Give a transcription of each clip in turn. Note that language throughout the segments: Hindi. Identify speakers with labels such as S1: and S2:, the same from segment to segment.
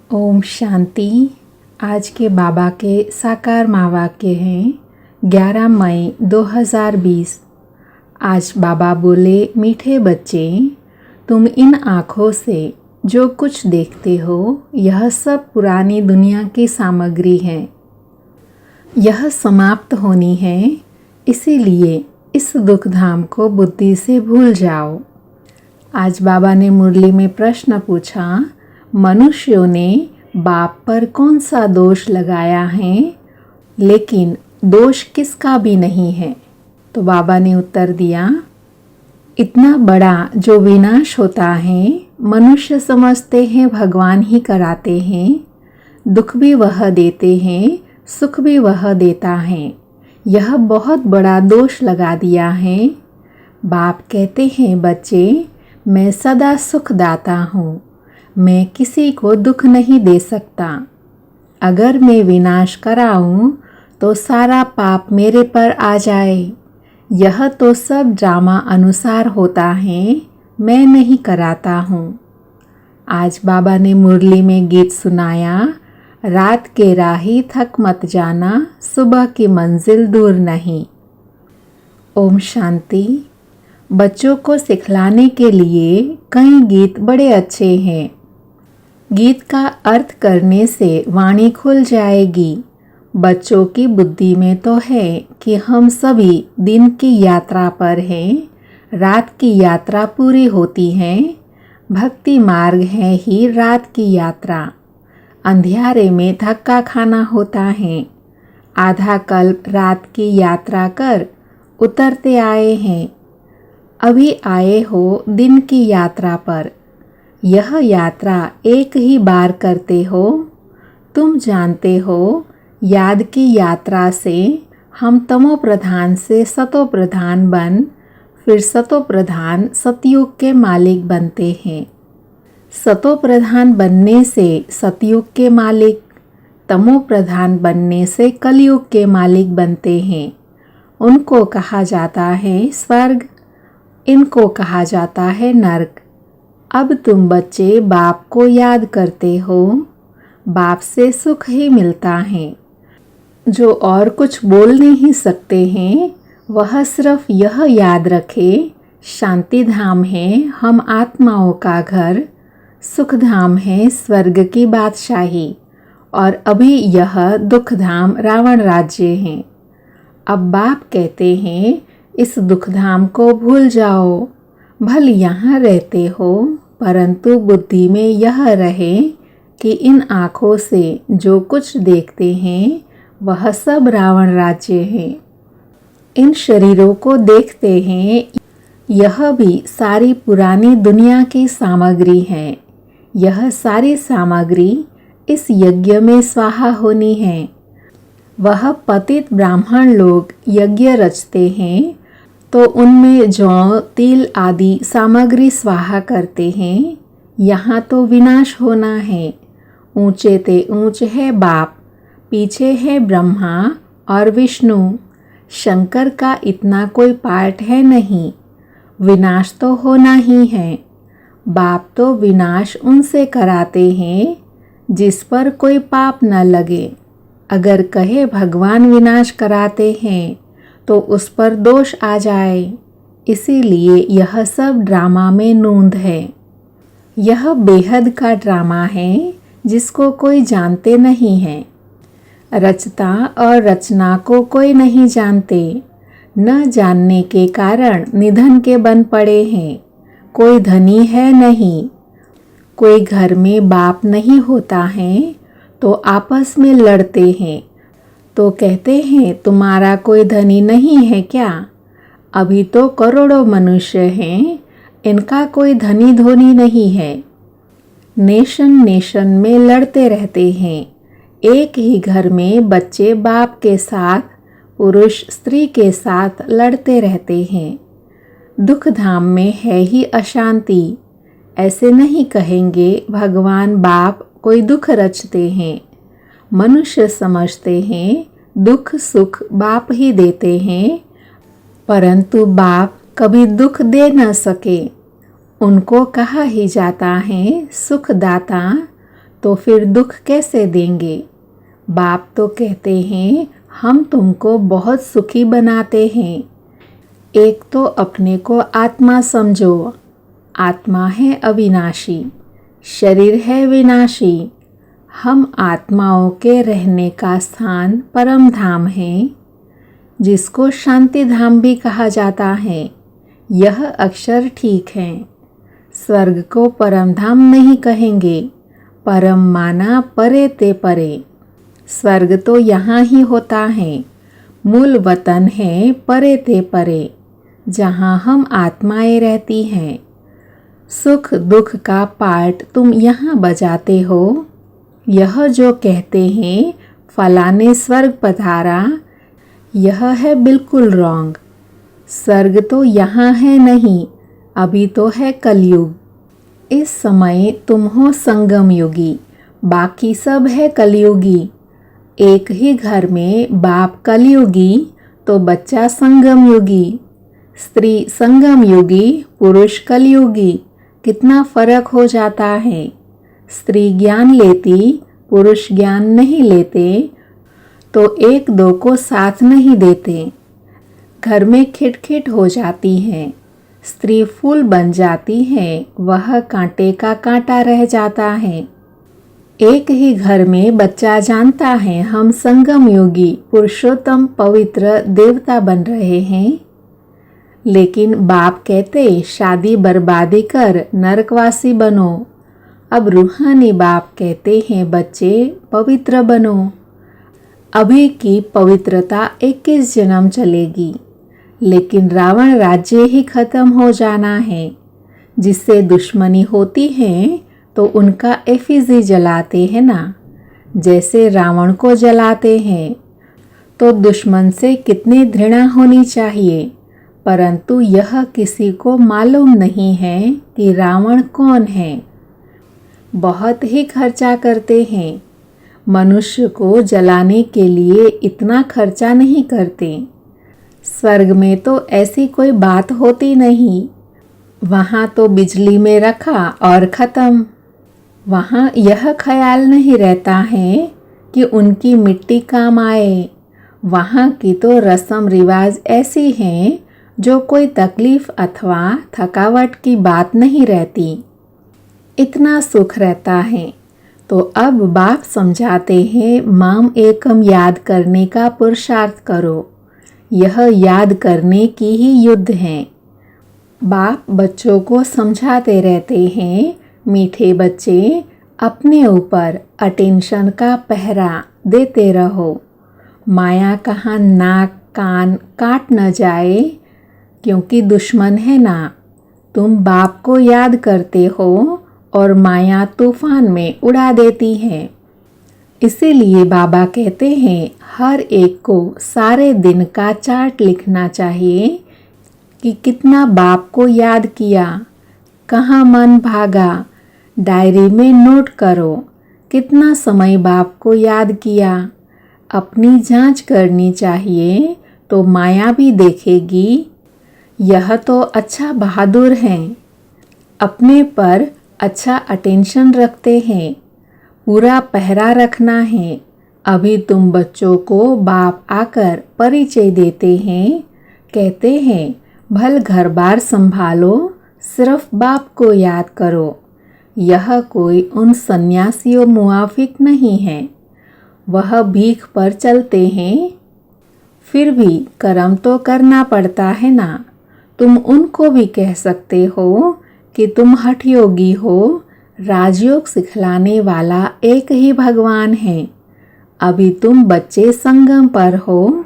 S1: ओम शांति। आज के बाबा के साकार माँ वाक्य हैं 11 मई 2020। आज बाबा बोले, मीठे बच्चे, तुम इन आँखों से जो कुछ देखते हो यह सब पुरानी दुनिया की सामग्री है। यह समाप्त होनी है, इसीलिए इस दुख धाम को बुद्धि से भूल जाओ। आज बाबा ने मुरली में प्रश्न पूछा, मनुष्यों ने बाप पर कौन सा दोष लगाया है, लेकिन दोष किसका भी नहीं है। तो बाबा ने उत्तर दिया, इतना बड़ा जो विनाश होता है मनुष्य समझते हैं भगवान ही कराते हैं। दुख भी वह देते हैं, सुख भी वह देता है। यह बहुत बड़ा दोष लगा दिया है। बाप कहते हैं, बच्चे, मैं सदा सुख दाता हूँ, मैं किसी को दुख नहीं दे सकता। अगर मैं विनाश कराऊं तो सारा पाप मेरे पर आ जाए। यह तो सब ड्रामा अनुसार होता है, मैं नहीं कराता हूँ। आज बाबा ने मुरली में गीत सुनाया, रात के राही थक मत जाना, सुबह की मंजिल दूर नहीं। ओम शांति। बच्चों को सिखलाने के लिए कई गीत बड़े अच्छे हैं। गीत का अर्थ करने से वाणी खुल जाएगी। बच्चों की बुद्धि में तो है कि हम सभी दिन की यात्रा पर हैं, रात की यात्रा पूरी होती है। भक्ति मार्ग है ही रात की यात्रा। अंधियारे में धक्का खाना होता है। आधा कल्प रात की यात्रा कर उतरते आए हैं। अभी आए हो दिन की यात्रा पर। यह यात्रा एक ही बार करते हो। तुम जानते हो, याद की यात्रा से हम तमो प्रधान से सतो प्रधान बन, फिर सतो प्रधान सतयुग के मालिक बनते हैं। सतो प्रधान बनने से सतयुग के मालिक, तमो प्रधान बनने से कलयुग के मालिक बनते हैं। उनको कहा जाता है स्वर्ग, इनको कहा जाता है नर्क। अब तुम बच्चे बाप को याद करते हो, बाप से सुख ही मिलता है। जो और कुछ बोल नहीं सकते हैं, वह सिर्फ यह याद रखे, शांति धाम है हम आत्माओं का घर, सुख धाम है स्वर्ग की बादशाही, और अभी यह दुख धाम रावण राज्य है। अब बाप कहते हैं, इस दुख धाम को भूल जाओ। भले यहाँ रहते हो, परंतु बुद्धि में यह रहे कि इन आँखों से जो कुछ देखते हैं वह सब रावण राज्य है। इन शरीरों को देखते हैं, यह भी सारी पुरानी दुनिया की सामग्री है। यह सारी सामग्री इस यज्ञ में स्वाहा होनी है। वह पतित ब्राह्मण लोग यज्ञ रचते हैं तो उनमें जौ, तिल आदि सामग्री स्वाहा करते हैं। यहाँ तो विनाश होना है। ऊंचे ते ऊंच है बाप, पीछे है ब्रह्मा और विष्णु। शंकर का इतना कोई पार्ट है नहीं। विनाश तो होना ही है। बाप तो विनाश उनसे कराते हैं जिस पर कोई पाप न लगे। अगर कहे भगवान विनाश कराते हैं तो उस पर दोष आ जाए। इसीलिए यह सब ड्रामा में नूंद है। यह बेहद का ड्रामा है जिसको कोई जानते नहीं है। रचता और रचना को कोई नहीं जानते। न जानने के कारण निधन के बन पड़े हैं। कोई धनी है नहीं। कोई घर में बाप नहीं होता है तो आपस में लड़ते हैं। तो कहते हैं, तुम्हारा कोई धनी नहीं है क्या? अभी तो करोड़ों मनुष्य हैं, इनका कोई धनी धोनी नहीं है। नेशन में लड़ते रहते हैं। एक ही घर में बच्चे बाप के साथ, पुरुष स्त्री के साथ लड़ते रहते हैं। दुख धाम में है ही अशांति। ऐसे नहीं कहेंगे भगवान बाप कोई दुख रचते हैं। मनुष्य समझते हैं दुख सुख बाप ही देते हैं, परंतु बाप कभी दुख दे न सके। उनको कहा ही जाता है सुखदाता, तो फिर दुख कैसे देंगे। बाप तो कहते हैं हम तुमको बहुत सुखी बनाते हैं। एक तो अपने को आत्मा समझो। आत्मा है अविनाशी, शरीर है विनाशी। हम आत्माओं के रहने का स्थान परम धाम है, जिसको शांति धाम भी कहा जाता है। यह अक्षर ठीक है। स्वर्ग को परम धाम नहीं कहेंगे, परम माना परे ते परे। स्वर्ग तो यहाँ ही होता है, मूल वतन है परे ते परे, जहाँ हम आत्माएं रहती हैं। सुख दुख का पार्ट तुम यहाँ बजाते हो। यह जो कहते हैं फलाने स्वर्ग पधारा, यह है बिल्कुल रॉन्ग। स्वर्ग तो यहाँ है नहीं, अभी तो है कलयुग। इस समय तुम हो संगम युगी, बाकी सब है कलयुगी। एक ही घर में बाप कलयुगी तो बच्चा संगम युगी, स्त्री संगम युगी, पुरुष कलयुगी। कितना फर्क हो जाता है। स्त्री ज्ञान लेती, पुरुष ज्ञान नहीं लेते, तो एक दो को साथ नहीं देते। घर में खिटखिट हो जाती है। स्त्री फूल बन जाती है, वह कांटे का कांटा रह जाता है। एक ही घर में बच्चा जानता है हम संगम योगी पुरुषोत्तम पवित्र देवता बन रहे हैं, लेकिन बाप कहते शादी बर्बादी कर नरकवासी बनो। अब रूहानी बाप कहते हैं बच्चे पवित्र बनो। अभी की पवित्रता 21 जन्म चलेगी, लेकिन रावण राज्य ही खत्म हो जाना है। जिससे दुश्मनी होती है तो उनका एफिजी जलाते हैं ना, जैसे रावण को जलाते हैं। तो दुश्मन से कितनी घृणा होनी चाहिए, परंतु यह किसी को मालूम नहीं है कि रावण कौन है। बहुत ही खर्चा करते हैं। मनुष्य को जलाने के लिए इतना खर्चा नहीं करते। स्वर्ग में तो ऐसी कोई बात होती नहीं। वहाँ तो बिजली में रखा और ख़त्म। वहाँ यह ख्याल नहीं रहता है कि उनकी मिट्टी काम आए। वहाँ की तो रस्म रिवाज ऐसी हैं जो कोई तकलीफ अथवा थकावट की बात नहीं रहती। इतना सुख रहता है। तो अब बाप समझाते हैं माम एकम याद करने का पुरुषार्थ करो। यह याद करने की ही युद्ध है। बाप बच्चों को समझाते रहते हैं, मीठे बच्चे अपने ऊपर अटेंशन का पहरा देते रहो। माया कहाँ नाक कान काट न जाए, क्योंकि दुश्मन है ना। तुम बाप को याद करते हो और माया तूफान में उड़ा देती है। इसीलिए बाबा कहते हैं हर एक को सारे दिन का चार्ट लिखना चाहिए कि कितना बाप को याद किया, कहाँ मन भागा। डायरी में नोट करो कितना समय बाप को याद किया। अपनी जांच करनी चाहिए तो माया भी देखेगी यह तो अच्छा बहादुर हैं, अपने पर अच्छा अटेंशन रखते हैं, पूरा पहरा रखना है। अभी तुम बच्चों को बाप आकर परिचय देते हैं, कहते हैं भल घर बार संभालो, सिर्फ बाप को याद करो। यह कोई उन सन्यासियों मुआफिक नहीं है। वह भीख पर चलते हैं, फिर भी कर्म तो करना पड़ता है ना। तुम उनको भी कह सकते हो कि तुम हठयोगी हो। राजयोग सिखलाने वाला एक ही भगवान है। अभी तुम बच्चे संगम पर हो।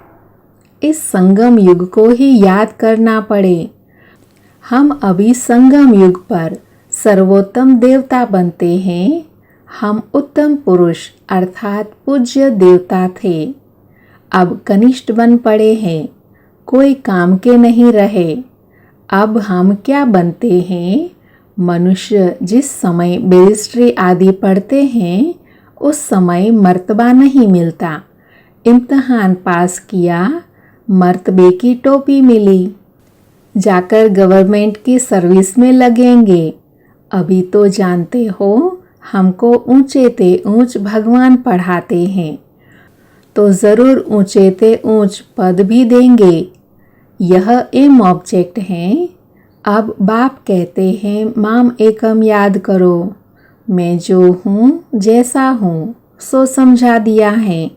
S1: इस संगम युग को ही याद करना पड़े। हम अभी संगम युग पर सर्वोत्तम देवता बनते हैं। हम उत्तम पुरुष अर्थात पूज्य देवता थे, अब कनिष्ठ बन पड़े हैं, कोई काम के नहीं रहे। अब हम क्या बनते हैं? मनुष्य जिस समय बैरिस्ट्री आदि पढ़ते हैं उस समय मर्तबा नहीं मिलता। इम्तहान पास किया, मर्तबे की टोपी मिली, जाकर गवर्नमेंट की सर्विस में लगेंगे। अभी तो जानते हो हमको ऊंचे ते ऊंच भगवान पढ़ाते हैं, तो ज़रूर ऊंचे ते ऊंच पद भी देंगे। यह एम ऑब्जेक्ट है। अब बाप कहते हैं माम एकम याद करो, मैं जो हूँ जैसा हूँ सो समझा दिया है।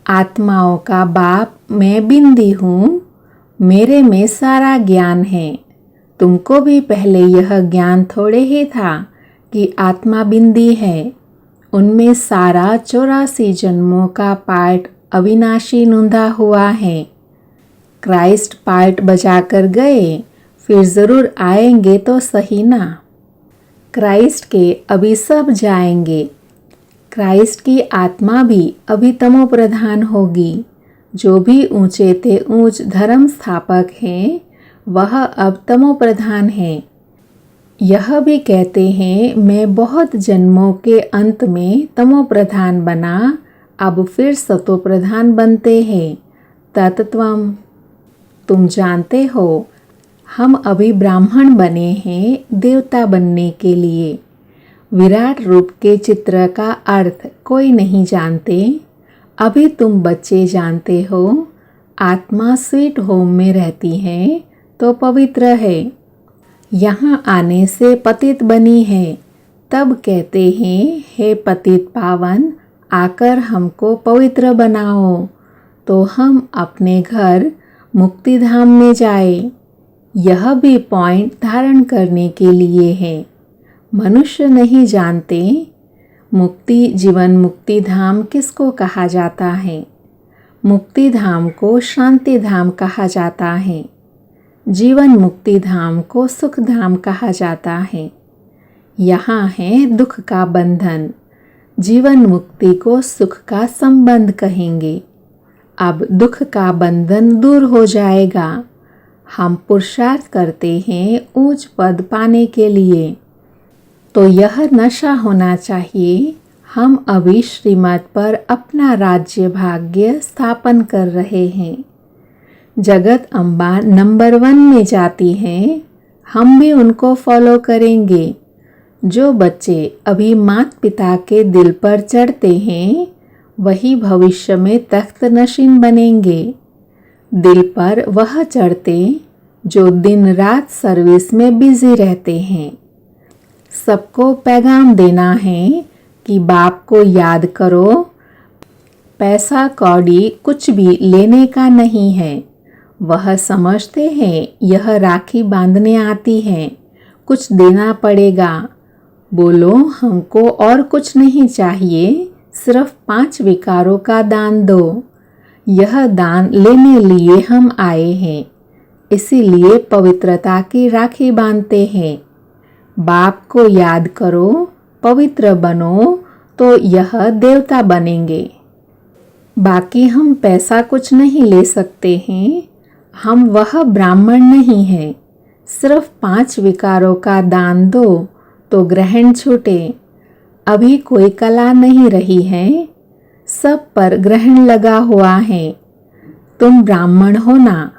S1: आत्माओं का बाप मैं बिंदी हूँ, मेरे में सारा ज्ञान है। तुमको भी पहले यह ज्ञान थोड़े ही था कि आत्मा बिंदी है। उनमें सारा 84 जन्मों का पार्ट अविनाशी नूंधा हुआ है। क्राइस्ट पार्ट बजाकर गए, फिर ज़रूर आएंगे तो सही ना। क्राइस्ट के अभी सब जाएंगे। क्राइस्ट की आत्मा भी अभी तमो प्रधान होगी। जो भी ऊंचे ते ऊंच धर्म स्थापक हैं, वह अब तमो प्रधान है। यह भी कहते हैं मैं बहुत जन्मों के अंत में तमो प्रधान बना, अब फिर सतो प्रधान बनते हैं। तत्त्वम, तुम जानते हो हम अभी ब्राह्मण बने हैं देवता बनने के लिए। विराट रूप के चित्र का अर्थ कोई नहीं जानते। अभी तुम बच्चे जानते हो। आत्मा स्वीट होम में रहती है तो पवित्र है। यहाँ आने से पतित बनी है, तब कहते हैं हे पतित पावन, आकर हमको पवित्र बनाओ, तो हम अपने घर मुक्तिधाम में जाए। यह भी पॉइंट धारण करने के लिए है। मनुष्य नहीं जानते मुक्ति जीवन मुक्ति धाम किसको कहा जाता है। मुक्ति धाम को शांति धाम कहा जाता है। जीवन मुक्ति धाम को सुख धाम कहा जाता है। यहाँ है दुख का बंधन, जीवन मुक्ति को सुख का संबंध कहेंगे। अब दुख का बंधन दूर हो जाएगा। हम पुरुषार्थ करते हैं ऊंच पद पाने के लिए, तो यह नशा होना चाहिए। हम अभी श्रीमत पर अपना राज्य भाग्य स्थापन कर रहे हैं। जगत अम्बा नंबर 1 में जाती हैं, हम भी उनको फॉलो करेंगे। जो बच्चे अभी माता पिता के दिल पर चढ़ते हैं, वही भविष्य में तख्त नशीन बनेंगे। दिल पर वह चढ़ते जो दिन रात सर्विस में बिजी रहते हैं। सबको पैगाम देना है कि बाप को याद करो। पैसा कौड़ी कुछ भी लेने का नहीं है। वह समझते हैं यह राखी बांधने आती है, कुछ देना पड़ेगा। बोलो हमको और कुछ नहीं चाहिए, सिर्फ 5 विकारों का दान दो। यह दान लेने लिए हम आए हैं, इसीलिए पवित्रता की राखी बांधते हैं। बाप को याद करो, पवित्र बनो, तो यह देवता बनेंगे। बाकी हम पैसा कुछ नहीं ले सकते हैं। हम वह ब्राह्मण नहीं हैं। सिर्फ 5 विकारों का दान दो तो ग्रहण छूटे। अभी कोई कला नहीं रही है, सब पर ग्रहण लगा हुआ है। तुम ब्राह्मण हो ना,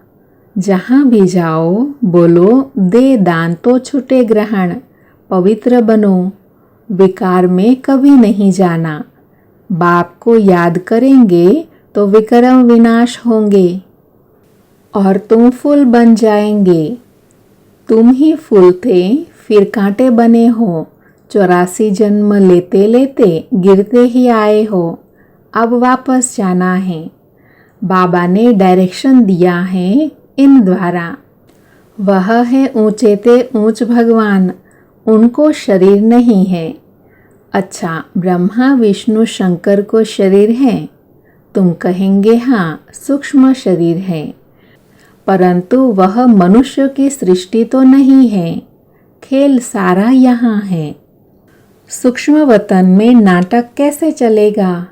S1: जहाँ भी जाओ बोलो दे दान तो छूटे ग्रहण, पवित्र बनो। विकार में कभी नहीं जाना। बाप को याद करेंगे तो विक्रम विनाश होंगे और तुम फूल बन जाएंगे। तुम ही फूल थे, फिर कांटे बने हो। 84 जन्म लेते लेते गिरते ही आए हो। अब वापस जाना है। बाबा ने डायरेक्शन दिया है इन द्वारा। वह है ऊंचे ते ऊंच भगवान, उनको शरीर नहीं है। अच्छा, ब्रह्मा विष्णु शंकर को शरीर है? तुम कहेंगे हाँ, सूक्ष्म शरीर है, परंतु वह मनुष्य की सृष्टि तो नहीं है। खेल सारा यहाँ है। सूक्ष्म वतन में नाटक कैसे चलेगा?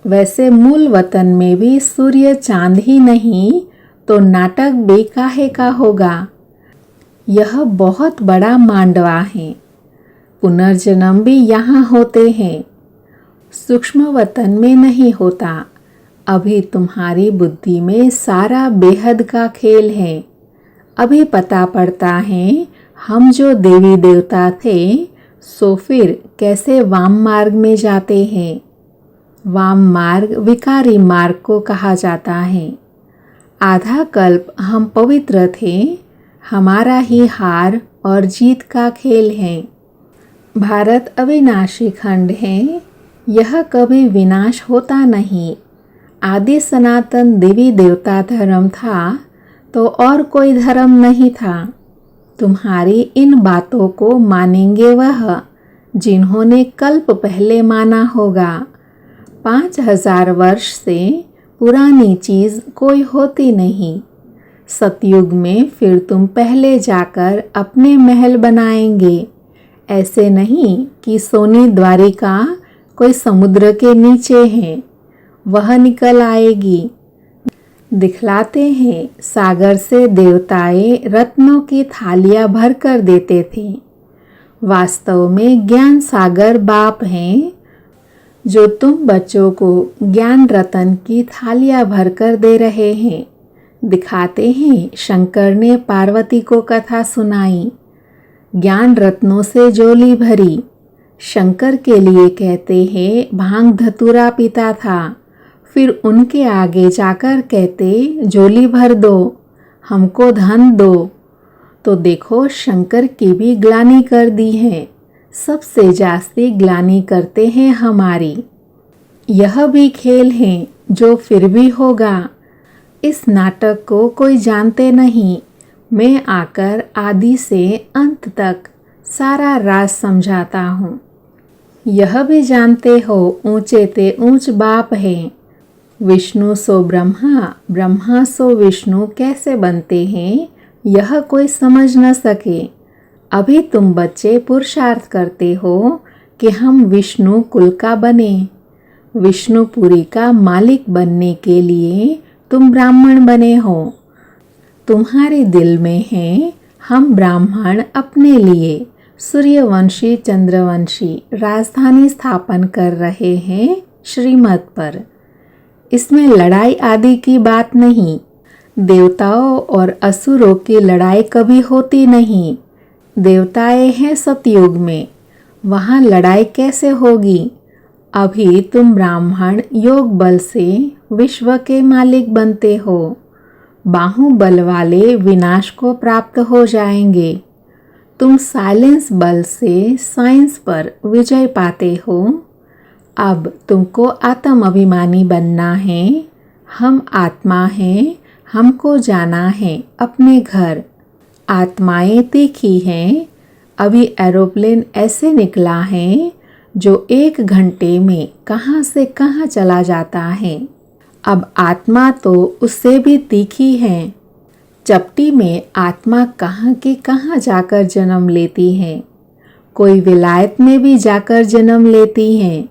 S1: वैसे मूल वतन में भी सूर्य चांद ही नहीं तो नाटक भी काहे का होगा। यह बहुत बड़ा मांडवा है। पुनर्जन्म भी यहाँ होते हैं, सूक्ष्म वतन में नहीं होता। अभी तुम्हारी बुद्धि में सारा बेहद का खेल है। अभी पता पड़ता है हम जो देवी देवता थे सो फिर कैसे वाम मार्ग में जाते हैं? वाम मार्ग विकारी मार्ग को कहा जाता है। आधा कल्प हम पवित्र थे, हमारा ही हार और जीत का खेल है। भारत अविनाशी खंड है, यह कभी विनाश होता नहीं। आदि सनातन देवी देवता धर्म था तो और कोई धर्म नहीं था। तुम्हारी इन बातों को मानेंगे वह जिन्होंने कल्प पहले माना होगा। 5000 वर्ष से पुरानी चीज़ कोई होती नहीं। सतयुग में फिर तुम पहले जाकर अपने महल बनाएंगे। ऐसे नहीं कि सोनी द्वारिका कोई समुद्र के नीचे है, वह निकल आएगी। दिखलाते हैं सागर से देवताएं रत्नों की थालियां भर कर देते थे। वास्तव में ज्ञान सागर बाप हैं, जो तुम बच्चों को ज्ञान रतन की थालियां भर कर दे रहे हैं। दिखाते हैं शंकर ने पार्वती को कथा सुनाई, ज्ञान रत्नों से झोली भरी। शंकर के लिए कहते हैं भांग धतूरा पीता था, फिर उनके आगे जाकर कहते झोली भर दो, हमको धन दो। तो देखो शंकर की भी ग्लानि कर दी है, सबसे जास्ती ग्लानि करते हैं हमारी। यह भी खेल है जो फिर भी होगा। इस नाटक को कोई जानते नहीं। मैं आकर आदि से अंत तक सारा राज समझाता हूँ। यह भी जानते हो ऊंचे ते ऊंच बाप है। विष्णु सो ब्रह्मा, ब्रह्मा सो विष्णु कैसे बनते हैं यह कोई समझ न सके। अभी तुम बच्चे पुरुषार्थ करते हो कि हम विष्णु कुल का बने। विष्णुपुरी का मालिक बनने के लिए तुम ब्राह्मण बने हो। तुम्हारे दिल में है हम ब्राह्मण अपने लिए सूर्यवंशी चंद्रवंशी राजधानी स्थापन कर रहे हैं श्रीमत पर। इसमें लड़ाई आदि की बात नहीं। देवताओं और असुरों की लड़ाई कभी होती नहीं। देवताएं हैं सतयुग में, वहाँ लड़ाई कैसे होगी? अभी तुम ब्राह्मण योग बल से विश्व के मालिक बनते हो। बाहुबल वाले विनाश को प्राप्त हो जाएंगे। तुम साइलेंस बल से साइंस पर विजय पाते हो। अब तुमको आत्म अभिमानी बनना है। हम आत्मा हैं, हमको जाना है अपने घर। आत्माएं तीखी हैं। अभी एरोप्लेन ऐसे निकला है जो 1 घंटे में कहाँ से कहाँ चला जाता है। अब आत्मा तो उससे भी तीखी है। चपटी में आत्मा कहाँ की कहाँ जाकर जन्म लेती है। कोई विलायत में भी जाकर जन्म लेती है।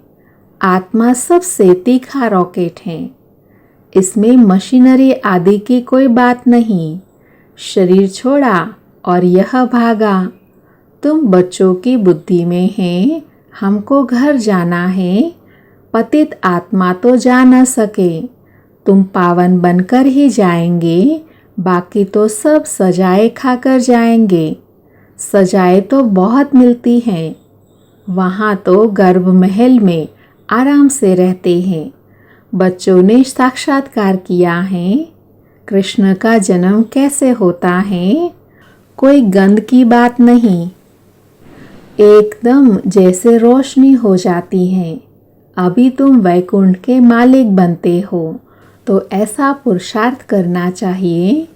S1: आत्मा सबसे तीखा रॉकेट है। इसमें मशीनरी आदि की कोई बात नहीं। शरीर छोड़ा और यह भागा। तुम बच्चों की बुद्धि में है हमको घर जाना है। पतित आत्मा तो जा न सके। तुम पावन बनकर ही जाएंगे, बाकी तो सब सजाए खाकर जाएंगे। सजाए तो बहुत मिलती हैं। वहाँ तो गर्भ महल में आराम से रहते हैं। बच्चों ने साक्षात्कार किया है कृष्ण का जन्म कैसे होता है। कोई गंध की बात नहीं, एकदम जैसे रोशनी हो जाती है। अभी तुम वैकुंठ के मालिक बनते हो तो ऐसा पुरुषार्थ करना चाहिए।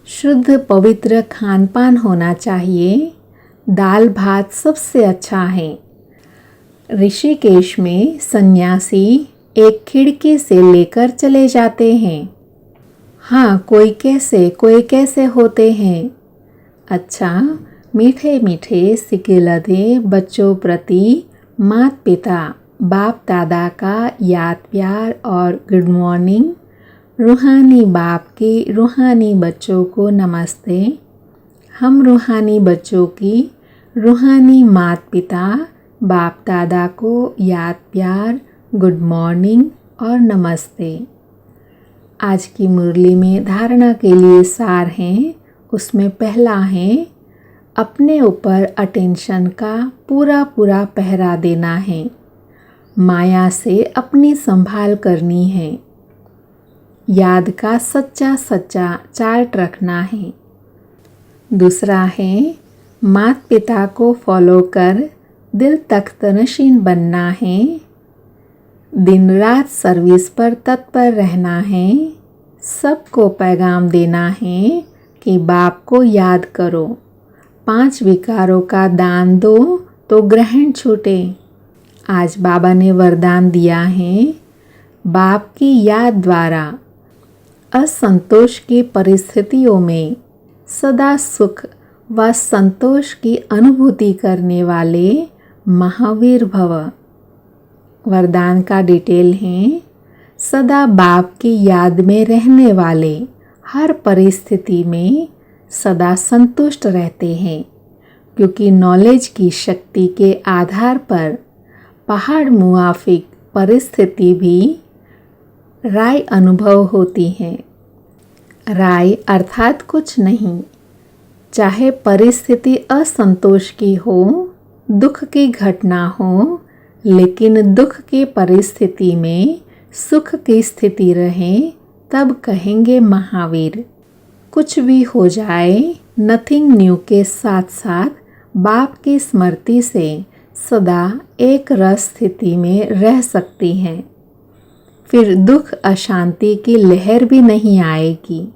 S1: शुद्ध पवित्र खान पान होना चाहिए। दाल भात सबसे अच्छा है। ऋषिकेश में सन्यासी एक खिड़की से लेकर चले जाते हैं। हाँ, कोई कैसे होते हैं। अच्छा, मीठे मीठे सिके लदे बच्चों प्रति माता पिता बाप दादा का याद प्यार और गुड मॉर्निंग। रूहानी बाप की रूहानी बच्चों को नमस्ते। हम रूहानी बच्चों की रूहानी माता पिता बाप दादा को याद प्यार गुड मॉर्निंग और नमस्ते। आज की मुरली में धारणा के लिए सार हैं। उसमें पहला है अपने ऊपर अटेंशन का पूरा पूरा पहरा देना है। माया से अपनी संभाल करनी है। याद का सच्चा सच्चा चार्ट रखना है। दूसरा है माता पिता को फॉलो कर दिल तख्त नशीन बनना है। दिन रात सर्विस पर तत्पर रहना है। सबको पैगाम देना है कि बाप को याद करो। 5 विकारों का दान दो तो ग्रहण छूटे। आज बाबा ने वरदान दिया है, बाप की याद द्वारा असंतोष की परिस्थितियों में सदा सुख व संतोष की अनुभूति करने वाले महावीर भव। वरदान का डिटेल है, सदा बाप की याद में रहने वाले हर परिस्थिति में सदा संतुष्ट रहते हैं, क्योंकि नॉलेज की शक्ति के आधार पर पहाड़ मुआफिक परिस्थिति भी राय अनुभव होती है। राय अर्थात कुछ नहीं, चाहे परिस्थिति असंतोष की हो, दुख की घटना हो, लेकिन दुख की परिस्थिति में सुख की स्थिति रहे, तब कहेंगे महावीर। कुछ भी हो जाए, नथिंग न्यू के साथ साथ बाप की स्मृति से सदा एक रस स्थिति में रह सकती हैं। फिर दुख अशांति की लहर भी नहीं आएगी।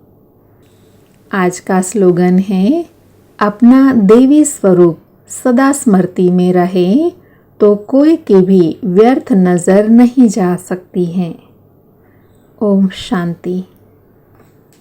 S1: आज का स्लोगन है, अपना देवी स्वरूप सदा स्मृति में रहे तो कोई की भी व्यर्थ नज़र नहीं जा सकती है। ओम शांति।